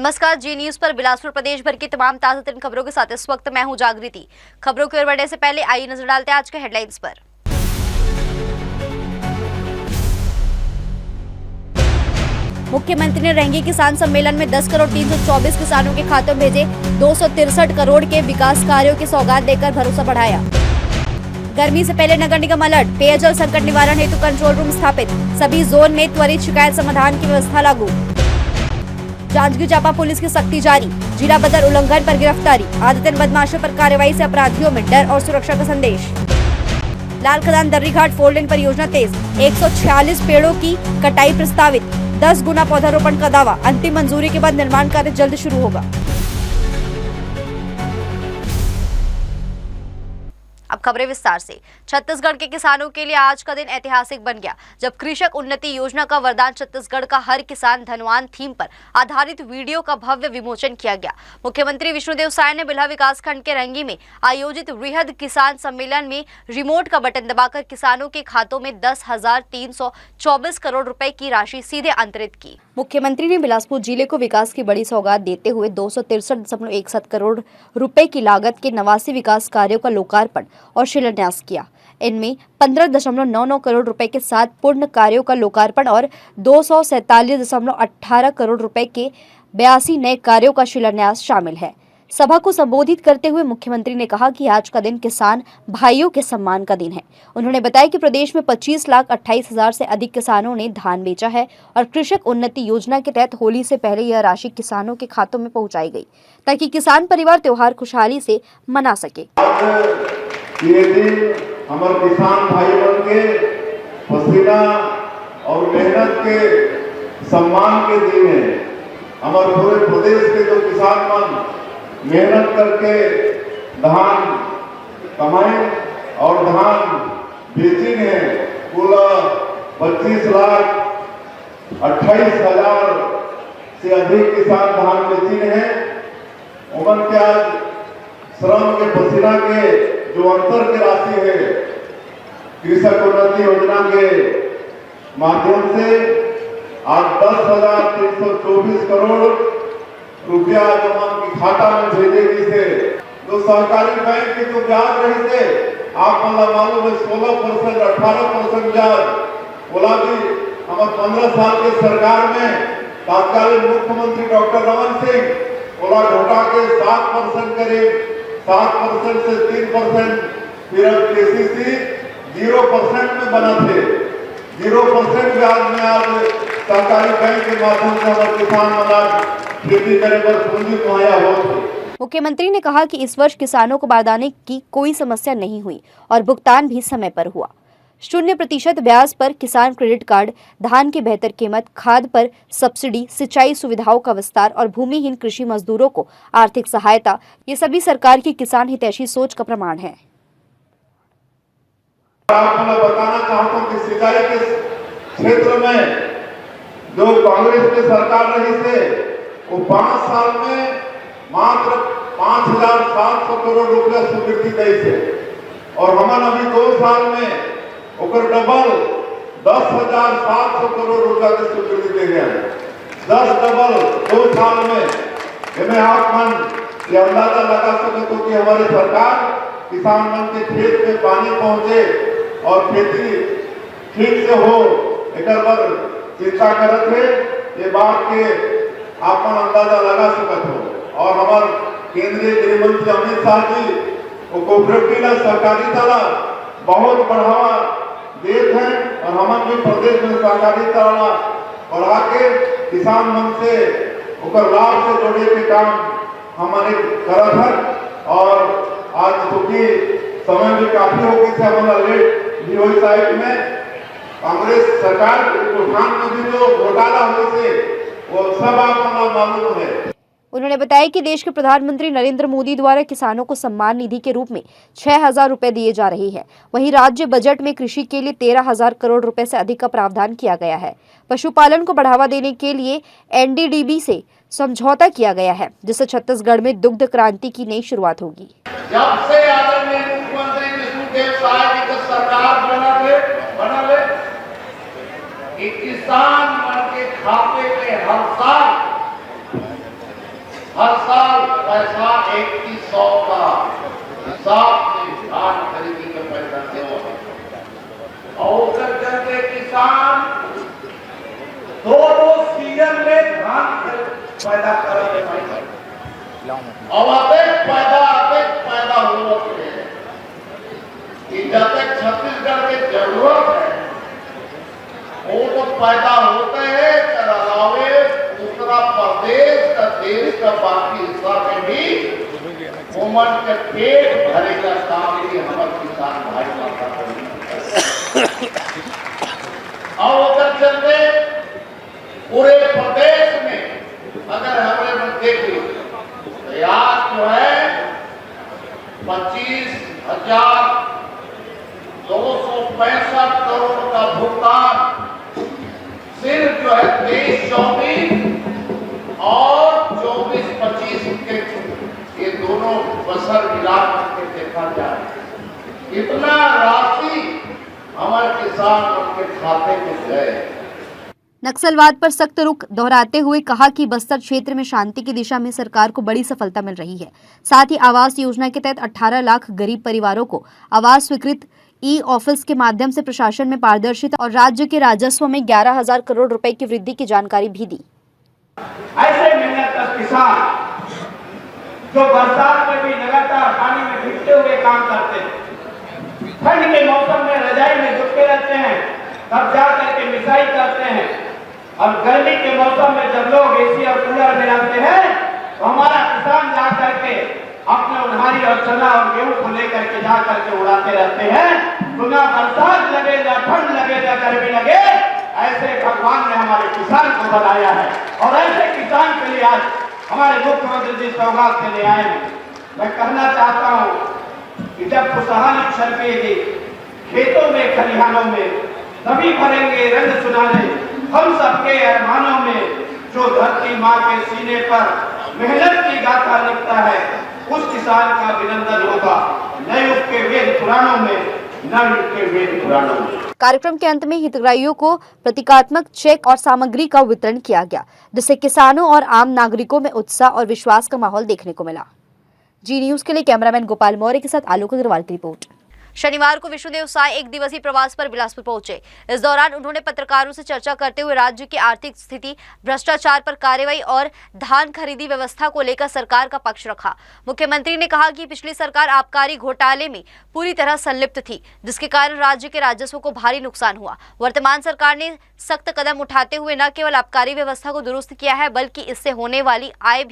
नमस्कार, जी न्यूज पर बिलासपुर प्रदेश भर की तमाम ताजा तरीन खबरों के साथ इस वक्त मैं हूं जागृति। खबरों की ओर बढ़ने से पहले आइए नजर डालते हैं आज के हेडलाइंस पर। मुख्यमंत्री ने रेंगी किसान सम्मेलन में 10 करोड़ 324 किसानों के खातों में भेजे 263 करोड़ के विकास कार्यों की सौगात देकर भरोसा बढ़ाया। गर्मी से पहले नगर निगम अलर्ट, पेयजल संकट निवारण हेतु कंट्रोल रूम स्थापित, सभी जोन में त्वरित शिकायत समाधान की व्यवस्था लागू। जांजगीर चांपा पुलिस की सख्ती जारी, जिला बदर उल्लंघन पर गिरफ्तारी, आदतन बदमाशों पर कार्रवाई से अपराधियों में डर और सुरक्षा का संदेश। लाल खदान दर्रीघाट 4 लेन परियोजना तेज, 146 पेड़ों की कटाई प्रस्तावित, 10 गुना पौधारोपण का दावा, अंतिम मंजूरी के बाद निर्माण कार्य जल्द शुरू होगा। अब खबरें विस्तार से। छत्तीसगढ़ के किसानों के लिए आज का दिन ऐतिहासिक बन गया, जब कृषक उन्नति योजना का वरदान छत्तीसगढ़ का हर किसान धनवान थीम पर आधारित वीडियो का भव्य विमोचन किया गया। मुख्यमंत्री विष्णुदेव साय ने बिल्हा विकासखंड के रंगी में आयोजित वृहद किसान सम्मेलन में रिमोट का बटन दबाकर किसानों के खातों में 10,324 करोड़ रुपए की राशि सीधे अंतरित की। मुख्यमंत्री ने बिलासपुर जिले को विकास की बड़ी सौगात देते हुए 263.17 करोड़ रुपए की लागत के 89 विकास कार्यों का लोकार्पण और शिलान्यास किया। इनमें 15.99 करोड़ रुपए के 7 पूर्ण कार्यों का लोकार्पण और 247.18 करोड़ रुपए के 82 नए कार्यों का शिलान्यास शामिल है। सभा को संबोधित करते हुए मुख्यमंत्री ने कहा कि आज का दिन किसान भाइयों के सम्मान का दिन है। उन्होंने बताया कि प्रदेश में 25,28,000 से अधिक किसानों ने धान बेचा है और कृषक उन्नति योजना के तहत होली से पहले यह राशि किसानों के खातों में पहुंचाई गई, ताकि किसान परिवार त्योहार खुशहाली से मना सके। ये दिन हमारे किसान भाई बन के पसीना और मेहनत के सम्मान के दिन है। हमारे पूरे प्रदेश के जो किसान मन मेहनत करके धान कमाए और धान बेचे हैं, कुल 25,28,000 से अधिक किसान धान बेचे हैं। उमन के आज श्रम के पसीना के जो अंतर की राशि है, कृषक उन्नति योजना के माध्यम से आज 10,324 करोड़ रुपया जमा की खाता में भेजेगी से जो सहकारी बैंक की जो ब्याज रही थे, आप मतलब मालूम है 16%, 18% ब्याज, बोला भी हमारे 15 साल के सरकार में तत्कालीन मुख्यमंत्री डॉक्टर रमन सिंह बोला घटा के 7% करे, 7% से 3%, फिर अब केसीसी 0% में बना थे। 0% ब्याज में आज सरकारी बैंक के माध्यम से हमारे किसान मना खेती करने पर पूंजी मुहैया हो। मुख्यमंत्री ने कहा कि इस वर्ष किसानों को बारदाने की कोई समस्या नहीं हुई और भुगतान भी समय पर हुआ। 0% ब्याज पर किसान क्रेडिट कार्ड, धान की बेहतर कीमत, खाद पर सब्सिडी, सिंचाई सुविधाओं का विस्तार और भूमिहीन कृषि मजदूरों को आर्थिक सहायता, ये सभी सरकार की किसान हितैषी सोच का प्रमाण है। आपको मैं बताना चाहता हूँ कि सिंचाई के क्षेत्र में जो कांग्रेस की सरकार रही थे, वो 5 साल में मात्र 5,700 करोड़ रुपया स्वीकृति दी थे और हमारे अभी 2 साल में ओकर डबल 10,700 करोड़ रुपया की स्वीकृति दे गया। 10 डबल 2 साल में। इसमें आप मन ये अंदाजा लगा सकते हो कि हमारी सरकार किसान मन के खेत में पानी पहुंचे और खेती ठीक से हो, एक बार चिंता करत है। ये बात के आप अंदाजा लगा सकते हो। और हमारे केंद्रीय गृह मंत्री अमित शाह जी वो कोऑपरेटिव सहकारी तला बहुत बढ़ावा देते हैं और हम भी प्रदेश में सहकारी तला बढ़ा के किसान मन से उकर लाभ से जोड़े के काम हमारे करत है। और आज चूंकि समय भी काफी हो गई से हमारा लेट भी हुई साइड में कांग्रेस सरकार उठान में भी जो घोटाला हुए थे वो सब आपको मालूम है। उन्होंने बताया कि देश के प्रधानमंत्री नरेंद्र मोदी द्वारा किसानों को सम्मान निधि के रूप में 6,000 रुपए दिए जा रहे हैं। वहीं राज्य बजट में कृषि के लिए 13,000 करोड़ रुपए से अधिक का प्रावधान किया गया है। पशुपालन को बढ़ावा देने के लिए एनडीडीबी से समझौता किया गया है, जिससे छत्तीसगढ़ में दुग्ध क्रांति की नई शुरुआत होगी। जब से आदरणीय मुख्यमंत्री विष्णुदेव साय जी की सरकार बनले कि किसान मन के खाते में हर साल पैसा 2100 का हिसाब से धान खरीदी के पैसा देव और करके किसान दोनों सीजन में धान पैदा करते हैं और अधिक पैदा होते हैं कि जब तक छत्तीसगढ़ की जरूरत है वो तो पैदा होते हैं कर अलावे दूसरा प्रदेश का देश का बाकी हिस्सा में भी उमन के पेट भरे का काम भी हमारे किसान भाई और उधर चलते पूरे प्रदेश में अगर हमने में देखी तो आज जो है 25,265 करोड़ का भुगतान सिर्फ जो है 23-24 और 24-25 के ये दोनों बसर मिला करके देखा जाए इतना राशि हमारे किसान उनके खाते में गए। नक्सलवाद पर सख्त रुख दोहराते हुए कहा कि बस्तर क्षेत्र में शांति की दिशा में सरकार को बड़ी सफलता मिल रही है। साथ ही आवास योजना के तहत 18 लाख गरीब परिवारों को आवास स्वीकृत, ई ऑफिस के माध्यम से प्रशासन में पारदर्शिता और राज्य के राजस्व में 11,000 करोड़ रुपए की वृद्धि की जानकारी भी दी। ऐसे मेहनत किसान जो बरसात में भी लगातार पानी में भीगते हुए काम करते हैं, ठंड के मौसम में रजाई में दुबके रहते हैं, तब जा करके मिसाई करते हैं और गर्मी के मौसम में जब लोग एसी और कूलर में रहते हैं तो हमारा किसान जा करके अपने उन्हारी और चना और गेहूं को लेकर के जा करके उड़ाते रहते हैं। तो ना बरसात लगे, ना ठंड लगे, ना गर्मी लगे, ऐसे भगवान ने हमारे किसान को बनाया है और ऐसे किसान के लिए आज हमारे मुख्यमंत्री जी सौगात के लिए आए हैं। मैं कहना चाहता हूँ कि जब खुशहाली छलकेगी खेतों में खलिहानों में तभी भरेंगे रंग सुनाने हम सबके अरमानों में। जो धरती माँ के सीने पर मेहनत की गाथा लिखता है उस किसान का अभिनंदन होगा, न युग के वेद पुराणों में, न युग के वेद पुराणों में। कार्यक्रम के अंत में हितग्राहियों को प्रतीकात्मक चेक और सामग्री का वितरण किया गया, जिससे किसानों और आम नागरिकों में उत्साह और विश्वास का माहौल देखने को मिला। जी न्यूज के लिए कैमरामैन गोपाल मौर्य के साथ आलोक अग्रवाल की रिपोर्ट। शनिवार को विष्णुदेव साय एक दिवसीय प्रवास पर बिलासपुर पहुंचे। इस दौरान उन्होंने पत्रकारों से चर्चा करते हुए राज्य की आर्थिक स्थिति, भ्रष्टाचार पर कार्रवाई और धान खरीदी व्यवस्था को लेकर सरकार का पक्ष रखा। मुख्यमंत्री ने कहा कि पिछली सरकार आबकारी घोटाले में पूरी तरह संलिप्त थी, जिसके कारण राज्य के राजस्व को भारी नुकसान हुआ। वर्तमान सरकार ने सख्त कदम उठाते हुए न केवल आबकारी व्यवस्था को दुरुस्त किया है, बल्कि इससे होने वाली आय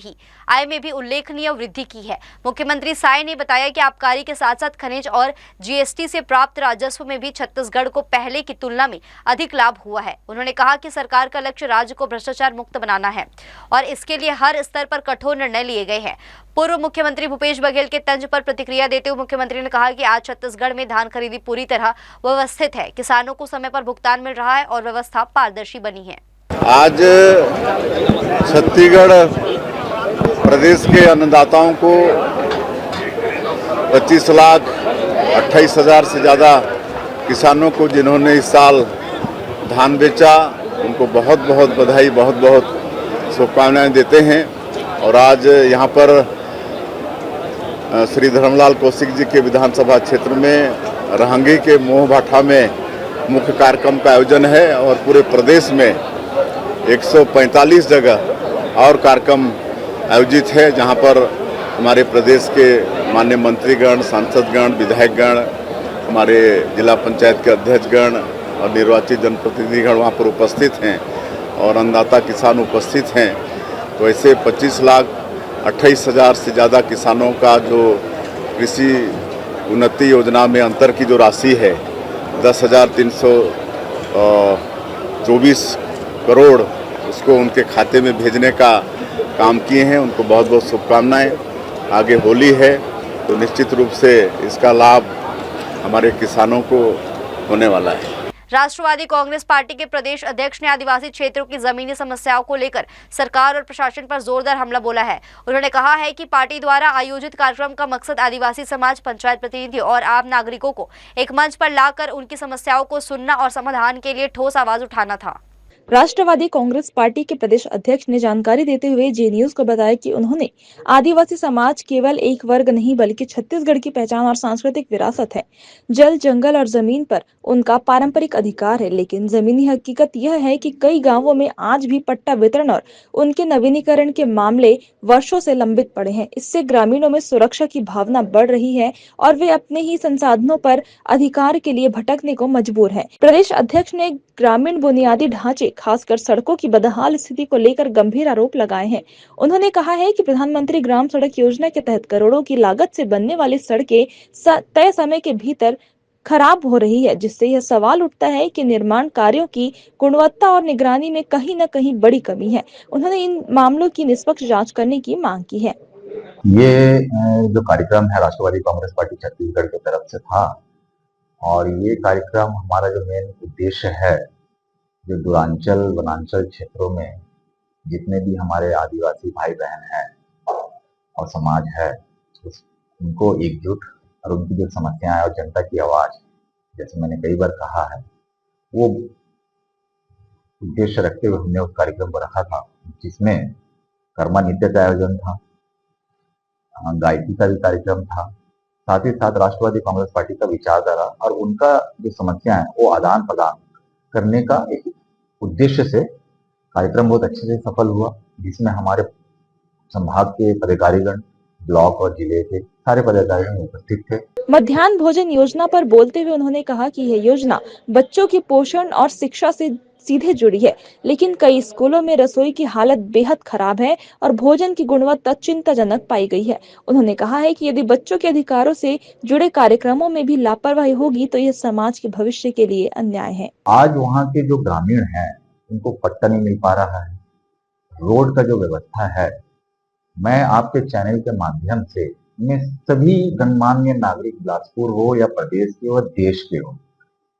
में भी उल्लेखनीय वृद्धि की है। मुख्यमंत्री साय ने बताया कि आबकारी के साथ साथ खनिज और जीएसटी से प्राप्त राजस्व में भी छत्तीसगढ़ को पहले की तुलना में अधिक लाभ हुआ है। उन्होंने कहा कि सरकार का लक्ष्य राज्य को भ्रष्टाचार मुक्त बनाना है और इसके लिए हर स्तर पर कठोर निर्णय लिए गए हैं। पूर्व मुख्यमंत्री भूपेश बघेल के तंज पर प्रतिक्रिया देते हुए मुख्यमंत्री ने कहा कि आज छत्तीसगढ़ में धान खरीदी पूरी तरह व्यवस्थित है, किसानों को समय पर भुगतान मिल रहा है और व्यवस्था पारदर्शी बनी है। आज छत्तीसगढ़ प्रदेश के अन्नदाताओं को 25,28,000 से ज़्यादा किसानों को जिन्होंने इस साल धान बेचा, उनको बहुत बहुत बधाई, बहुत बहुत शुभकामनाएं देते हैं। और आज यहाँ पर श्री धर्मलाल कौशिक जी के विधानसभा क्षेत्र में रहंगी के मोह भाठा में मुख्य कार्यक्रम का आयोजन है और पूरे प्रदेश में 145 जगह और कार्यक्रम आयोजित है, जहाँ पर हमारे प्रदेश के माननीय मंत्रीगण, सांसदगण, विधायकगण, हमारे जिला पंचायत के अध्यक्षगण और निर्वाचित जनप्रतिनिधिगण वहाँ पर उपस्थित हैं और अन्नदाता किसान उपस्थित हैं। तो ऐसे 25,28,000 से ज़्यादा किसानों का जो कृषि उन्नति योजना में अंतर की जो राशि है 10,324 करोड़, उसको उनके खाते में भेजने का काम किए हैं। उनको बहुत बहुत शुभकामनाएं। आगे होली है तो निश्चित रूप से इसका लाभ हमारे किसानों को होने वाला है। राष्ट्रवादी कांग्रेस पार्टी के प्रदेश अध्यक्ष ने आदिवासी क्षेत्रों की जमीनी समस्याओं को लेकर सरकार और प्रशासन पर जोरदार हमला बोला है। उन्होंने कहा है कि पार्टी द्वारा आयोजित कार्यक्रम का मकसद आदिवासी समाज, पंचायत प्रतिनिधि और आम नागरिकों को एक मंच पर लाकर उनकी समस्याओं को सुनना और समाधान के लिए ठोस आवाज उठाना था। राष्ट्रवादी कांग्रेस पार्टी के प्रदेश अध्यक्ष ने जानकारी देते हुए जी न्यूज को बताया कि उन्होंने आदिवासी समाज केवल एक वर्ग नहीं बल्कि छत्तीसगढ़ की पहचान और सांस्कृतिक विरासत है। जल, जंगल और जमीन पर उनका पारंपरिक अधिकार है, लेकिन जमीनी हकीकत यह है कि कई गांवों में आज भी पट्टा वितरण और उनके नवीनीकरण के मामले वर्षों से लंबित पड़े हैं। इससे ग्रामीणों में सुरक्षा की भावना बढ़ रही है और वे अपने ही संसाधनों पर अधिकार के लिए भटकने को मजबूर हैं। प्रदेश अध्यक्ष ने ग्रामीण बुनियादी ढांचे, खासकर सड़कों की बदहाल स्थिति को लेकर गंभीर आरोप लगाए हैं। उन्होंने कहा है कि प्रधानमंत्री ग्राम सड़क योजना के तहत करोड़ों की लागत से बनने वाली सड़कें तय समय के भीतर खराब हो रही है, जिससे यह सवाल उठता है कि निर्माण कार्यों की गुणवत्ता और निगरानी में कहीं न कहीं बड़ी कमी है। उन्होंने इन मामलों की निष्पक्ष जांच करने की मांग की है। ये जो कार्यक्रम है राष्ट्रवादी कांग्रेस पार्टी छत्तीसगढ़ की तरफ से था, और ये कार्यक्रम हमारा जो मेन उद्देश्य है, जो दूरांचल वनांचल क्षेत्रों में जितने भी हमारे आदिवासी भाई बहन हैं और समाज है, उनको एकजुट और उनकी जो समस्याएं और जनता की आवाज, जैसे मैंने कई बार कहा है, वो उद्देश्य रखते हुए हमने उस कार्यक्रम को रखा था, जिसमें कर्मा नृत्य का आयोजन था, गायकी का भी कार्यक्रम था, साथ ही साथ राष्ट्रवादी कांग्रेस पार्टी का विचारधारा और उनका जो समस्या है वो आदान प्रदान करने का एक उद्देश्य से कार्यक्रम बहुत अच्छे से सफल हुआ, जिसमें हमारे संभाग के पदाधिकारीगण, ब्लॉक और जिले के सारे पदाधिकारी उपस्थित थे। मध्याह्न भोजन योजना पर बोलते हुए उन्होंने कहा कि यह योजना बच्चों के पोषण और शिक्षा से सीधे जुड़ी है, लेकिन कई स्कूलों में रसोई की हालत बेहद खराब है और भोजन की गुणवत्ता चिंताजनक पाई गई है। उन्होंने कहा है कि यदि बच्चों के अधिकारों से जुड़े कार्यक्रमों में भी लापरवाही होगी तो यह समाज के भविष्य के लिए अन्याय है। आज वहाँ के जो ग्रामीण हैं उनको पट्टा नहीं मिल पा रहा है, रोड का जो व्यवस्था है, मैं आपके चैनल के माध्यम से मैं सभी गणमान्य नागरिक, बिलासपुर हो या प्रदेश के हो, देश के हो,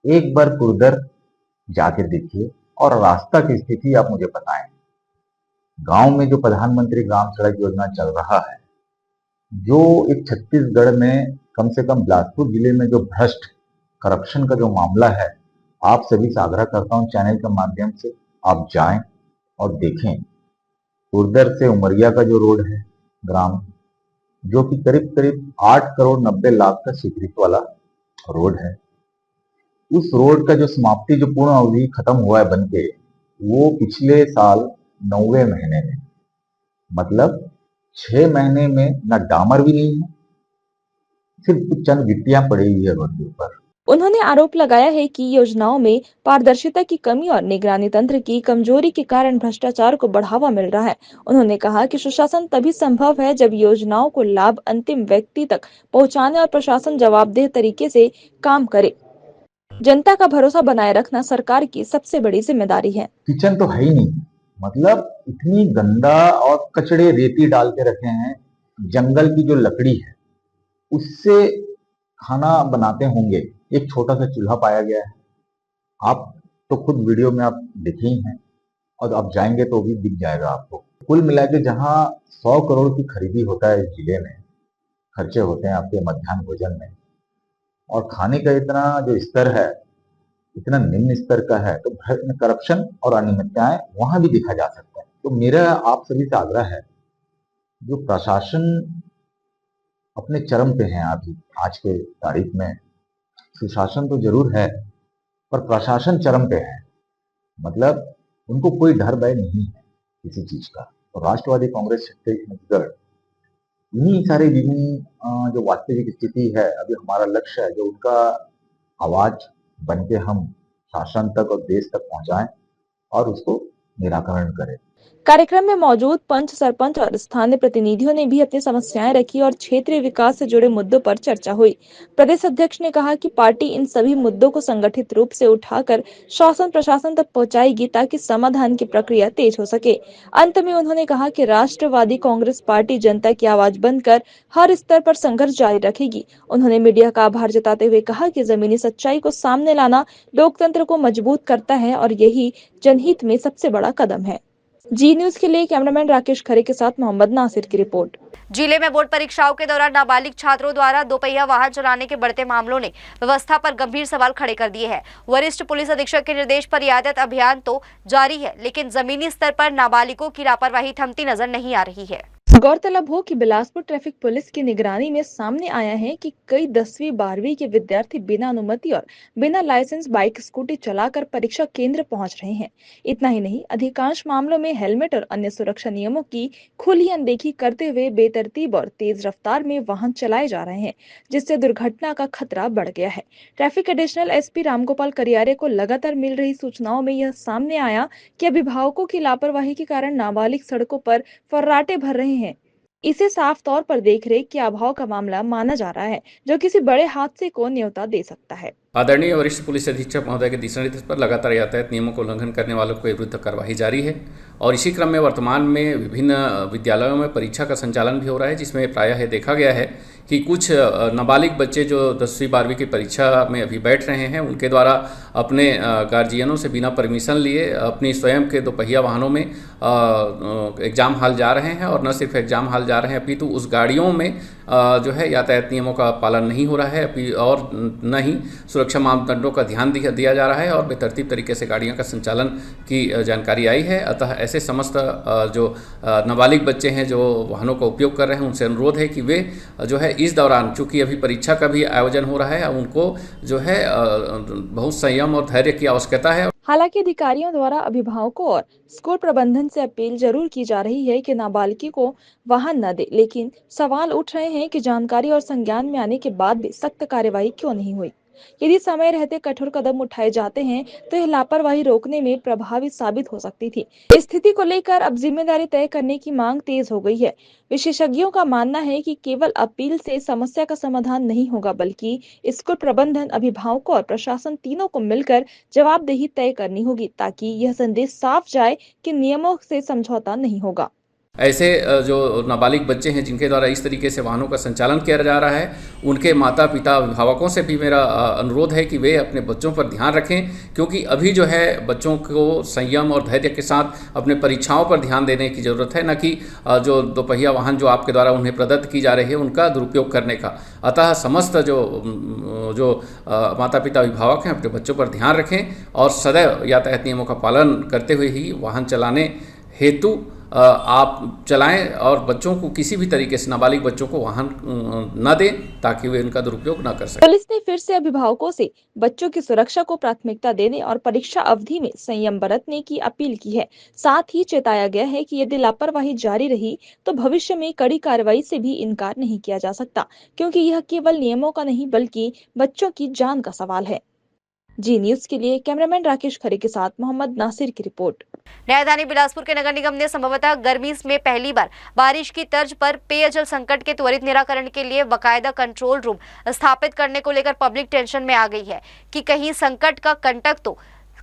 एक बार पुरदर जाके देखिए और रास्ता की स्थिति आप मुझे बताएं। गांव में जो प्रधानमंत्री ग्राम सड़क योजना चल रहा है, जो एक छत्तीसगढ़ में कम से कम बिलासपुर जिले में जो भ्रष्ट करप्शन का जो मामला है, आप सभी से आग्रह करता हूं चैनल के माध्यम से आप जाएं और देखें। पुरदर से उमरिया का जो रोड है ग्राम, जो कि करीब करीब 8 करोड़ 90 लाख का स्वीकृत वाला रोड है, उस रोड का जो समाप्ति, जो पूर्ण अवधि खत्म हुआ है बनके, वो पिछले साल 9वें महीने में, मतलब 6 महीने में ना डामर भी नहीं है, सिर्फ कुछ चंद गिट्टियां पड़ी हुई है रोड के ऊपर। उन्होंने आरोप लगाया है कि योजनाओं में पारदर्शिता की कमी और निगरानी तंत्र की कमजोरी के कारण भ्रष्टाचार को बढ़ावा मिल रहा है। उन्होंने कहा कि सुशासन तभी संभव है जब योजनाओं को लाभ अंतिम व्यक्ति तक पहुंचाने और प्रशासन जवाबदेह तरीके से काम करे। जनता का भरोसा बनाए रखना सरकार की सबसे बड़ी जिम्मेदारी है। किचन तो है ही नहीं, मतलब इतनी गंदा और कचड़े रेती डाल के रखे हैं। जंगल की जो लकड़ी है उससे खाना बनाते होंगे, एक छोटा सा चूल्हा पाया गया है। आप तो खुद वीडियो में आप देखे ही हैं और आप जाएंगे तो भी दिख जाएगा आपको। कुल मिला के जहाँ 100 करोड़ की खरीदी होता है इस जिले में, खर्चे होते हैं आपके मध्याह्न भोजन में, और खाने का इतना जो स्तर है, इतना निम्न स्तर का है, तो करप्शन और अनियमितताएं वहां भी देखा जा सकता है। तो मेरा आप सभी से आग्रह है, जो प्रशासन अपने चरम पे है अभी आज के तारीख में, सुशासन तो जरूर है पर प्रशासन चरम पे है, मतलब उनको कोई डर भय नहीं है किसी चीज का। और राष्ट्रवादी कांग्रेस छत्तीसगढ़ इन्हीं सारे विभिन्न जो वास्तविक स्थिति है, अभी हमारा लक्ष्य है जो उनका आवाज बनके हम शासन तक और देश तक पहुंचाएं और उसको निराकरण करें। कार्यक्रम में मौजूद पंच, सरपंच और स्थानीय प्रतिनिधियों ने भी अपनी समस्याएं रखी और क्षेत्रीय विकास से जुड़े मुद्दों पर चर्चा हुई। प्रदेश अध्यक्ष ने कहा कि पार्टी इन सभी मुद्दों को संगठित रूप से उठाकर शासन प्रशासन तक पहुंचाएगी ताकि समाधान की प्रक्रिया तेज हो सके। अंत में उन्होंने कहा कि राष्ट्रवादी कांग्रेस पार्टी जनता की आवाज बनकर हर स्तर पर संघर्ष जारी रखेगी। उन्होंने मीडिया का आभार जताते हुए कहा कि जमीनी सच्चाई को सामने लाना लोकतंत्र को मजबूत करता है और यही जनहित में सबसे बड़ा कदम है। जी न्यूज के लिए कैमरामैन राकेश खरे के साथ मोहम्मद नासिर की रिपोर्ट। जिले में बोर्ड परीक्षाओं के दौरान नाबालिग छात्रों द्वारा दोपहिया वाहन चलाने के बढ़ते मामलों ने व्यवस्था पर गंभीर सवाल खड़े कर दिए हैं। वरिष्ठ पुलिस अधीक्षक के निर्देश पर यातायात अभियान तो जारी है, लेकिन जमीनी स्तर पर नाबालिगों की लापरवाही थमती नजर नहीं आ रही है। गौरतलब हो कि बिलासपुर ट्रैफिक पुलिस की निगरानी में सामने आया है कि कई 10वीं 12वीं के विद्यार्थी बिना अनुमति और बिना लाइसेंस बाइक स्कूटी चलाकर परीक्षा केंद्र पहुंच रहे हैं। इतना ही नहीं, अधिकांश मामलों में हेलमेट और अन्य सुरक्षा नियमों की खुली अनदेखी करते हुए बेतरतीब और तेज रफ्तार में वाहन चलाए जा रहे हैं, जिससे दुर्घटना का खतरा बढ़ गया है। ट्रैफिक एडिशनल एसपी रामगोपाल करियारे को लगातार मिल रही सूचनाओं में यह सामने आया कि अभिभावकों की लापरवाही के कारण नाबालिग सड़कों पर फर्राटे भर रहे हैं। इसे साफ तौर पर देखरेख के अभाव का मामला माना जा रहा है, जो किसी बड़े हादसे को न्योता दे सकता है। आदरणीय वरिष्ठ पुलिस अधीक्षक महोदय के दिशा निर्देश पर लगातार यातायात नियमों का उल्लंघन करने वालों के विरुद्ध कार्रवाई जारी है और इसी क्रम में वर्तमान में विभिन्न विद्यालयों में परीक्षा का संचालन भी हो रहा है, जिसमें प्रायः देखा गया है कि कुछ नाबालिग बच्चे जो 10वीं 12वीं की परीक्षा में अभी बैठ रहे हैं, उनके द्वारा अपने गार्जियनों से बिना परमिशन लिए अपनी स्वयं के दोपहिया वाहनों में एग्ज़ाम हॉल जा रहे हैं और न सिर्फ एग्ज़ाम हॉल जा रहे हैं अपितु उस गाड़ियों में जो है यातायात नियमों का पालन नहीं हो रहा है और न ही सुरक्षा मापदंडों का ध्यान दिया जा रहा है और बेतरतीब तरीके से गाड़ियों का संचालन की जानकारी आई है। अतः ऐसे समस्त जो नाबालिग बच्चे हैं जो वाहनों का उपयोग कर रहे हैं, उनसे अनुरोध है कि वे जो है इस दौरान, चूँकि अभी परीक्षा का भी आयोजन हो रहा है, उनको जो है बहुत संयम और धैर्य की आवश्यकता है। हालांकि अधिकारियों द्वारा अभिभावकों और स्कूल प्रबंधन से अपील जरूर की जा रही है कि नाबालिग को वाहन न दे, लेकिन सवाल उठ रहे हैं कि जानकारी और संज्ञान में आने के बाद भी सख्त कार्यवाही क्यों नहीं हुई। यदि समय रहते कठोर कदम उठाए जाते हैं तो यह लापरवाही रोकने में प्रभावी साबित हो सकती थी। इस स्थिति को लेकर अब जिम्मेदारी तय करने की मांग तेज हो गई है। विशेषज्ञों का मानना है कि केवल अपील से समस्या का समाधान नहीं होगा, बल्कि स्कूल प्रबंधन, अभिभावकों और प्रशासन तीनों को मिलकर जवाबदेही तय करनी होगी, ताकि यह संदेश साफ जाए कि नियमों से समझौता नहीं होगा। ऐसे जो नाबालिग बच्चे हैं जिनके द्वारा इस तरीके से वाहनों का संचालन किया जा रहा है, उनके माता पिता अभिभावकों से भी मेरा अनुरोध है कि वे अपने बच्चों पर ध्यान रखें, क्योंकि अभी जो है बच्चों को संयम और धैर्य के साथ अपने परीक्षाओं पर ध्यान देने की ज़रूरत है, न कि जो दोपहिया वाहन जो आपके द्वारा उन्हें प्रदत्त की जा रही है उनका दुरुपयोग करने का। अतः समस्त जो माता पिता अभिभावक हैं अपने बच्चों पर ध्यान रखें और सदैव यातायात नियमों का पालन करते हुए ही वाहन चलाने हेतु आप चलाएं और बच्चों को किसी भी तरीके से, नाबालिग बच्चों को वाहन न दें ताकि वे इनका दुरुपयोग न कर सकें। पुलिस ने फिर से अभिभावकों से बच्चों की सुरक्षा को प्राथमिकता देने और परीक्षा अवधि में संयम बरतने की अपील की है। साथ ही चेताया गया है कि यदि लापरवाही जारी रही तो भविष्य में कड़ी कार्रवाई से भी इनकार नहीं किया जा सकता, क्योंकि यह केवल नियमों का नहीं बल्कि बच्चों की जान का सवाल है। जी न्यूज के लिए कैमरामैन राकेश खरे के साथ मोहम्मद नासिर की रिपोर्ट। राजधानी बिलासपुर के नगर निगम ने संभवतः गर्मी में पहली बार बारिश की तर्ज पर पेयजल संकट के त्वरित निराकरण के लिए बाकायदा कंट्रोल रूम स्थापित करने को लेकर पब्लिक टेंशन में आ गई है कि कहीं संकट का कंटक तो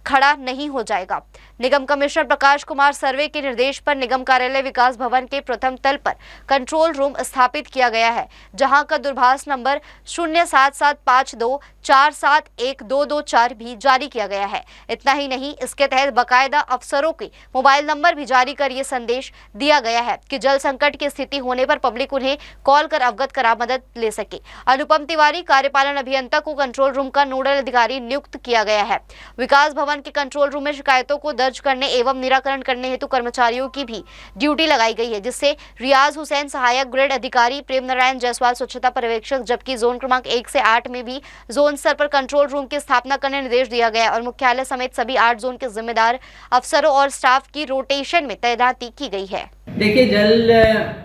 खड़ा नहीं हो जाएगा। निगम कमिश्नर प्रकाश कुमार सर्वे के निर्देश पर निगम कार्यालय विकास भवन के प्रथम तल पर कंट्रोल रूम स्थापित किया गया है, जहां का दूरभाष नंबर 07752471224 भी जारी किया गया है। इतना ही नहीं, इसके तहत बाकायदा अफसरों के मोबाइल नंबर भी जारी कर ये संदेश दिया गया है कि जल संकट की स्थिति होने पर पब्लिक उन्हें कॉल कर अवगत करा मदद ले सके। अनुपम तिवारी कार्यपालन अभियंता को कंट्रोल रूम का नोडल अधिकारी नियुक्त किया गया है। विकास भवन के कंट्रोल रूम में शिकायतों को दर्ज करने एवं निराकरण करने हेतु कर्मचारियों की भी ड्यूटी लगाई गई है, जिससे रियाज हुसैन सहायक ग्रेड अधिकारी, प्रेम नारायण जायसवाल स्वच्छता पर्यवेक्षक, जबकि जोन क्रमांक 1 से 8 में भी जोन स्तर पर कंट्रोल रूम की स्थापना करने निर्देश दिया गया और मुख्यालय समेत सभी 8 जोन के जिम्मेदार अफसरों और स्टाफ की रोटेशन में तैनाती की गई है। देखिए, जल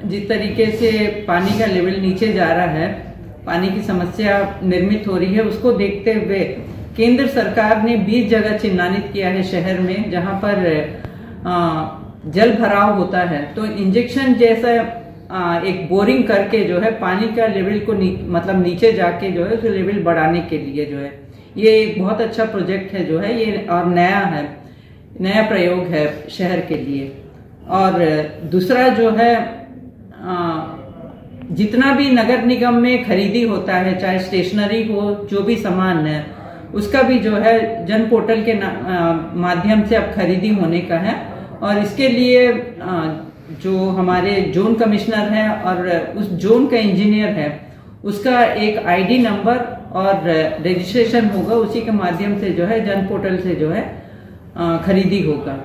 जिस तरीके से पानी का लेवल नीचे जा रहा है, पानी की समस्या निर्मित हो रही है, उसको देखते हुए केंद्र सरकार ने 20 जगह चिन्हांकित किया है शहर में, जहां पर जल भराव होता है। तो इंजेक्शन जैसा एक बोरिंग करके जो है पानी का लेवल को मतलब नीचे जाके जो है उस लेवल बढ़ाने के लिए जो है ये एक बहुत अच्छा प्रोजेक्ट है जो है ये, और नया प्रयोग है शहर के लिए। और दूसरा जो है जितना भी नगर निगम में खरीदी होता है, चाहे स्टेशनरी हो, जो भी सामान है, उसका भी जो है जन पोर्टल के माध्यम से अब खरीदी होने का है और इसके लिए जो हमारे जोन कमिश्नर हैं और उस जोन का इंजीनियर है उसका एक आईडी नंबर और रजिस्ट्रेशन होगा, उसी के माध्यम से जो है जन पोर्टल से जो है खरीदी होगा।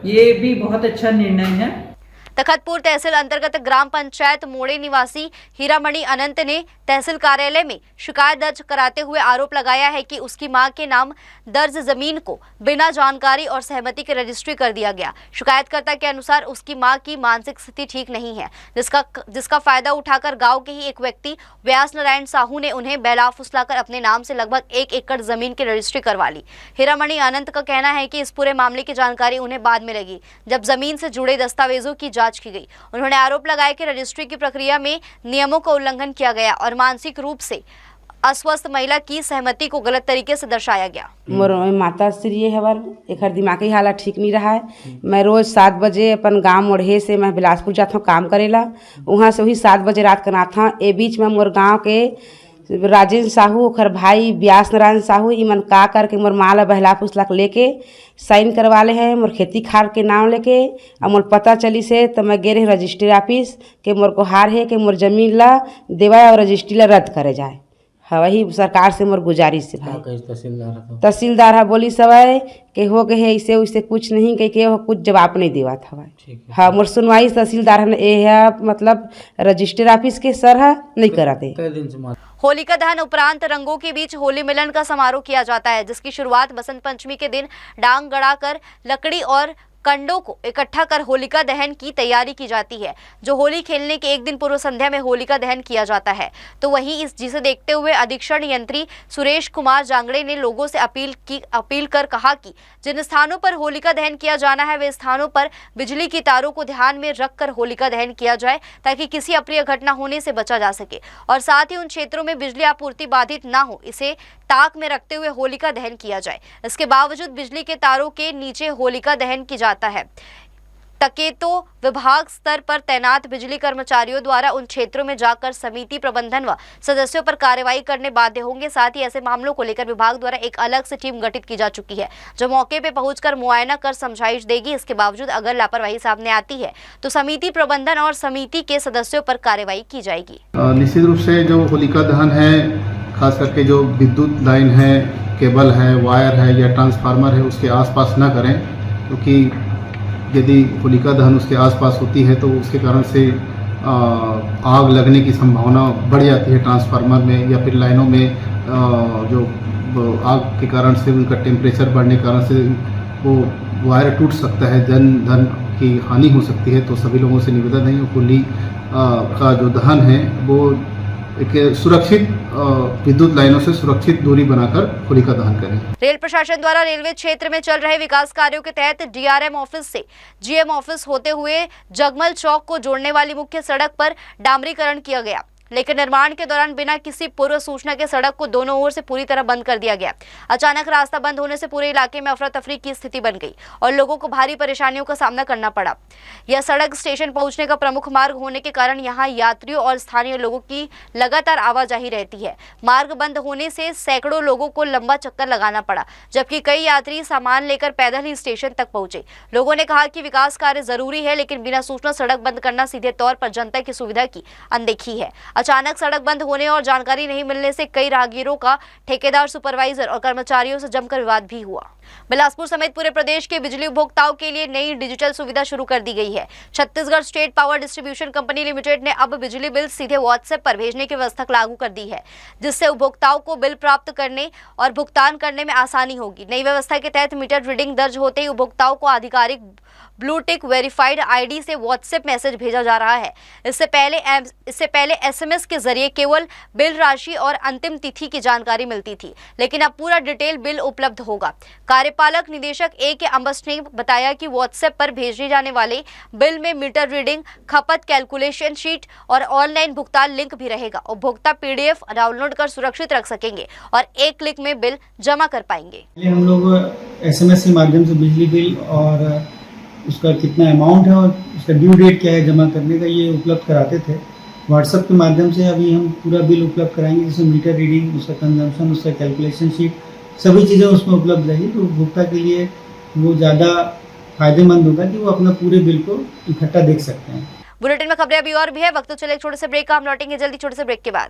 ये भी बहुत अच्छा निर्णय है। तखतपुर तहसील अंतर्गत ग्राम पंचायत मोड़े निवासी हीरामणि अनंत ने तहसील कार्यालय में शिकायत दर्ज कराते हुए आरोप लगाया है कि उसकी मां के नाम दर्ज जमीन को बिना जानकारी और सहमति के रजिस्ट्री कर दिया गया। शिकायतकर्ता के अनुसार उसकी मां की मानसिक स्थिति ठीक नहीं है, जिसका फायदा उठाकर गांव के ही एक व्यक्ति व्यास नारायण साहू ने उन्हें बैला फुसलाकर अपने नाम से लगभग 1 एकड़ जमीन की रजिस्ट्री करवा ली। हीरामणि अनंत का कहना है कि इस पूरे मामले की जानकारी उन्हें बाद में लगी, जब जमीन से जुड़े दस्तावेजों की जांच की गई। उन्होंने आरोप लगाया कि रजिस्ट्री की प्रक्रिया में नियमों का उल्लंघन किया गया और मानसिक रूप से अस्वस्थ महिला की सहमति को गलत तरीके से दर्शाया गया। मोर माता श्री हवर एक दिमागी हालत ठीक नहीं रहा है। मैं रोज 7 बजे अपन गांव मोड़े से मैं बिलासपुर जाता हूँ काम करेला, वहाँ से वही 7 बजे रात का नाथ था। ए बीच में मोर गाँव के राजेंद्र साहू ओखर भाई व्यास नारायण साहू इमन का करके मोर माला बहला फुसला लेके साइन करवा ले हैं मोर खेती खार के नाम लेके। और मोर पता चली से तो मैं गे रही रजिस्ट्री ऑफिस के मोर को हार है कि मोर जमीन ला देवा और रजिस्ट्री ला रद्द करे जाए। हाँ वही सरकार से मोर गुजारिश है भाई। तहसीलदार है बोली सवाई के हो गए है इसे उसे कुछ नहीं कह के कुछ जवाब नहीं देवा था भाई। हाँ मोर सुनवाई तहसीलदार ने ये है मतलब रजिस्ट्री ऑफिस के सर है नहीं कराते। होलिका दहन उपरांत रंगों के बीच होली मिलन का समारोह किया जाता है, जिसकी शुरुआत बसंत पंचमी के दिन डांग गड़ाकर लकड़ी और कंडों को इकट्ठा कर होलिका दहन की तैयारी की जाती है, जो होली खेलने के एक दिन पूर्व संध्या में होलिका दहन किया जाता है। तो वहीं जिसे देखते हुए अधीक्षण यंत्री सुरेश कुमार जांगड़े ने लोगों से अपील कर कहा कि जिन स्थानों पर होलिका दहन किया जाना है वे स्थानों पर बिजली की तारों को ध्यान में रखकर होलिका दहन किया जाए, ताकि किसी अप्रिय घटना होने से बचा जा सके और साथ ही उन क्षेत्रों में बिजली आपूर्ति बाधित न हो, इसे ताक में रखते हुए होलिका दहन किया जाए। इसके बावजूद बिजली के तारों के नीचे होलिका दहन की जाता है। तकेतो विभाग स्तर पर तैनात बिजली कर्मचारियों द्वारा उन क्षेत्रों में जाकर समिति प्रबंधन व सदस्यों पर कार्रवाई करने बाध्य होंगे। साथ ही ऐसे मामलों को लेकर विभाग द्वारा एक अलग से टीम गठित की जा चुकी है, जो मौके पे पहुंचकर मुआयना कर समझाइश देगी। इसके बावजूद अगर लापरवाही सामने आती है तो समिति प्रबंधन और समिति के सदस्यों पर कार्रवाई की जाएगी। निश्चित रूप से जो होलिका दहन है, खास करके जो विद्युत लाइन है, केबल है, वायर है या ट्रांसफार्मर है, उसके आसपास ना करें, क्योंकि यदि होलिका दहन उसके आसपास होती है तो उसके कारण से आग लगने की संभावना बढ़ जाती है ट्रांसफार्मर में या फिर लाइनों में। जो आग के कारण से उनका टेम्परेचर बढ़ने के कारण से वो वायर टूट सकता है, धन की हानि हो सकती है। तो सभी लोगों से निवेदन है होली का जो दहन है वो एक सुरक्षित विद्युत लाइनों से सुरक्षित दूरी बनाकर होलिका दहन करें। रेल प्रशासन द्वारा रेलवे क्षेत्र में चल रहे विकास कार्यों के तहत डीआरएम ऑफिस से जीएम ऑफिस होते हुए जगमल चौक को जोड़ने वाली मुख्य सड़क पर डामरीकरण किया गया, लेकिन निर्माण के दौरान बिना किसी पूर्व सूचना के सड़क को दोनों ओर से पूरी तरह बंद कर दिया गया। अचानक रास्ता बंद होने से पूरे इलाके में अफरा तफरी की स्थिति बन गई और लोगों को भारी परेशानियों का सामना करना पड़ा। यह सड़क स्टेशन पहुंचने का प्रमुख मार्ग होने के कारण यहां यात्रियों और स्थानीय लोगों की लगातार आवाजाही रहती है। मार्ग बंद होने से सैकड़ों लोगों को लंबा चक्कर लगाना पड़ा, जबकि कई यात्री सामान लेकर पैदल ही स्टेशन तक पहुंचे। लोगों ने कहा कि विकास कार्य जरूरी है, लेकिन बिना सूचना सड़क बंद करना सीधे तौर पर जनता की सुविधा की अनदेखी है। अचानक सड़क बंद होने और जानकारी नहीं मिलने से कई राहगीरों का ठेकेदार, सुपरवाइजर और कर्मचारियों से जमकर विवाद भी हुआ। बिलासपुर समेत पूरे प्रदेश के बिजली उपभोक्ताओं के लिए नई डिजिटल सुविधा शुरू कर दी गई है। Chhattisgarh state power distribution company limited ने अब बिजली बिल सीधे व्हाट्सएप पर भेजने की व्यवस्था लागू कर दी है, जिससे उपभोक्ताओं को बिल प्राप्त करने और भुगतान करने में आसानी होगी। नई व्यवस्था के तहत मीटर रीडिंग दर्ज होते ही उपभोक्ताओं को आधिकारिक ब्लूटिक वेरीफाइड आईडी से व्हाट्सएप मैसेज भेजा जा रहा है। इससे पहले एसएमएस के जरिए केवल बिल राशि और अंतिम तिथि की जानकारी मिलती थी, लेकिन अब पूरा डिटेल बिल उपलब्ध होगा। कार्यपालक निदेशक ए.के. अंबस्ट ने बताया कि व्हाट्सएप पर भेजे जाने वाले बिल में मीटर रीडिंग, खपत कैलकुलेशन शीट और ऑनलाइन भुगतान लिंक भी रहेगा। उपभोक्ता पीडीएफ डाउनलोड कर सुरक्षित रख सकेंगे और एक क्लिक में बिल जमा कर पाएंगे। हम लोग एसएमएस के माध्यम से बिजली बिल और उसका कितना अमाउंट है और उसका ड्यू डेट क्या है जमा करने का, ये उपलब्ध कराते थे। व्हाट्सएप के माध्यम से अभी हम पूरा बिल उपलब्ध कराएंगे, जैसे मीटर रीडिंग, उसका कंजम्पशन, उसका कैलकुलेशन शीट, सभी चीज़ें उसमें उपलब्ध रहेगी। तो उपभोक्ता के लिए वो ज़्यादा फायदेमंद होगा कि वो अपना पूरे बिल को इकट्ठा देख सकते हैं। बुलेटिन में खबरें अभी और भी है, वक्त तो चले एक छोटे से ब्रेक का, हम लौटेंगे जल्दी छोटे से ब्रेक के बाद।